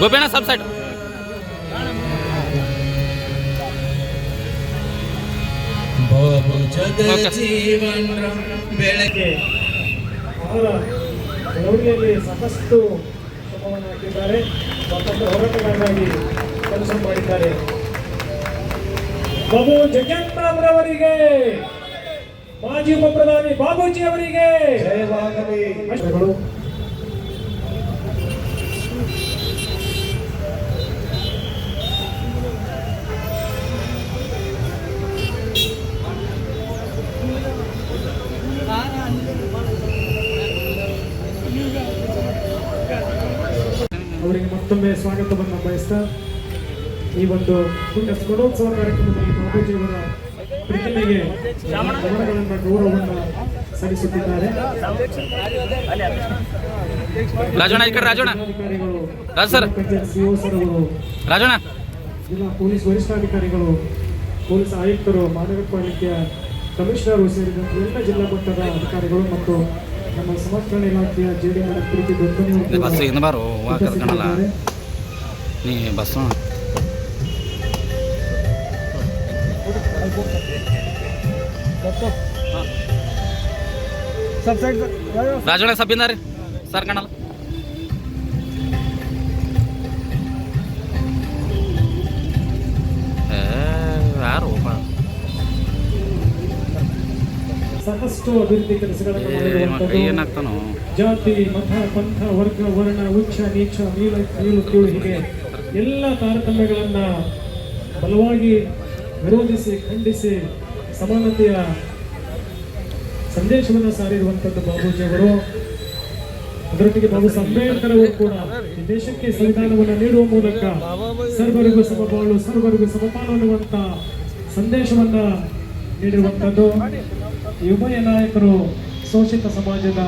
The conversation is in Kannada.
गोपेना सब साइड ಬೆಳಗ್ಗೆ ಅವರ ಚಳವಳಿಯಲ್ಲಿ ಸಾಕಷ್ಟು ಶ್ರಮವನ್ನು ಹಾಕಿದ್ದಾರೆ. ಸ್ವಾತಂತ್ರ್ಯ ಹೋರಾಟಗಾರರಾಗಿ ಕೆಲಸ ಮಾಡಿದ್ದಾರೆ. ಬಾಬು ಜಗನ್ನಾಥರವರಿಗೆ, ಮಾಜಿ ಉಪ ಪ್ರಧಾನಿ ಬಾಬೂಜಿ ಅವರಿಗೆ ಜಯವಾಗಲಿ. ಅವರಿಗೆ ಮತ್ತೊಮ್ಮೆ ಸ್ವಾಗತವನ್ನು ಬಯಸ್ತಾ ಈ ಒಂದು ಪುಣ್ಯ ಸ್ಮರಣೋತ್ಸವ ಕಾರ್ಯಕ್ರಮದಲ್ಲಿ ಬಾಬೂಜಿಯವರ ಪ್ರತಿಮೆಗೆ ಗಮನಗಳನ್ನು ಗೌರವವನ್ನು ಸಲ್ಲಿಸುತ್ತಿದ್ದಾರೆ. ಅಧಿಕಾರಿಗಳು, ಸಿಒ ಸರ್ ಅವರು, ಜಿಲ್ಲಾ ಪೊಲೀಸ್ ವರಿಷ್ಠಾಧಿಕಾರಿಗಳು, ಪೊಲೀಸ್ ಆಯುಕ್ತರು, ಮಹಾನಗರ ಪಾಲಿಕೆಯ ಕಮಿಷನರು ಸೇರಿದಂತೆ ಎಲ್ಲ ಜಿಲ್ಲಾ ಮಟ್ಟದ ಅಧಿಕಾರಿಗಳು ಮತ್ತು ನಮ್ಮ ಸಮಾಜಕರಣ ಇಲಾಖೆಯ ಜೆಡಿಎಂ ಪ್ರೀತಿ ರಾಜಣ್ಣ ಸಬ್ಬಿಂದಾರೆ ಸರ್ ಕಾಣಲ್ಲ. ಯಾರು ಸಾಕಷ್ಟು ಅಭಿವೃದ್ಧಿ ಕೆಲಸಗಳನ್ನು ಮಾಡಿರುವಂಥದ್ದು. ಜಾತಿ, ಮತ, ಪಂಥ, ವರ್ಗ, ವರ್ಣ, ಉಚ್ಚ, ನೀಚ, ಮೇಲು ಕೀಳು ಹೀಗೆ ಎಲ್ಲ ತಾರತಮ್ಯಗಳನ್ನ ಬಲವಾಗಿ ವಿರೋಧಿಸಿ ಖಂಡಿಸಿ ಸಮಾನತೆಯ ಸಂದೇಶವನ್ನು ಸಾರಿರುವಂಥದ್ದು ಬಾಬೂಜಿಯವರು. ಅದರೊಟ್ಟಿಗೆ ಬಾಬು ಅಂಬೇಡ್ಕರ್ ಅವರು ಕೂಡ ಈ ದೇಶಕ್ಕೆ ಸಂವಿಧಾನವನ್ನು ನೀಡುವ ಮೂಲಕ ಸರ್ವರಿಗೂ ಸಮಬಾಳು, ಸರ್ವರಿಗೂ ಸಮಪಾಲು ಅನ್ನುವಂಥ ಸಂದೇಶವನ್ನ ನೀಡಿರುವಂಥದ್ದು. ಈ ಉಭಯ ನಾಯಕರು ಶೋಷಿತ ಸಮಾಜದ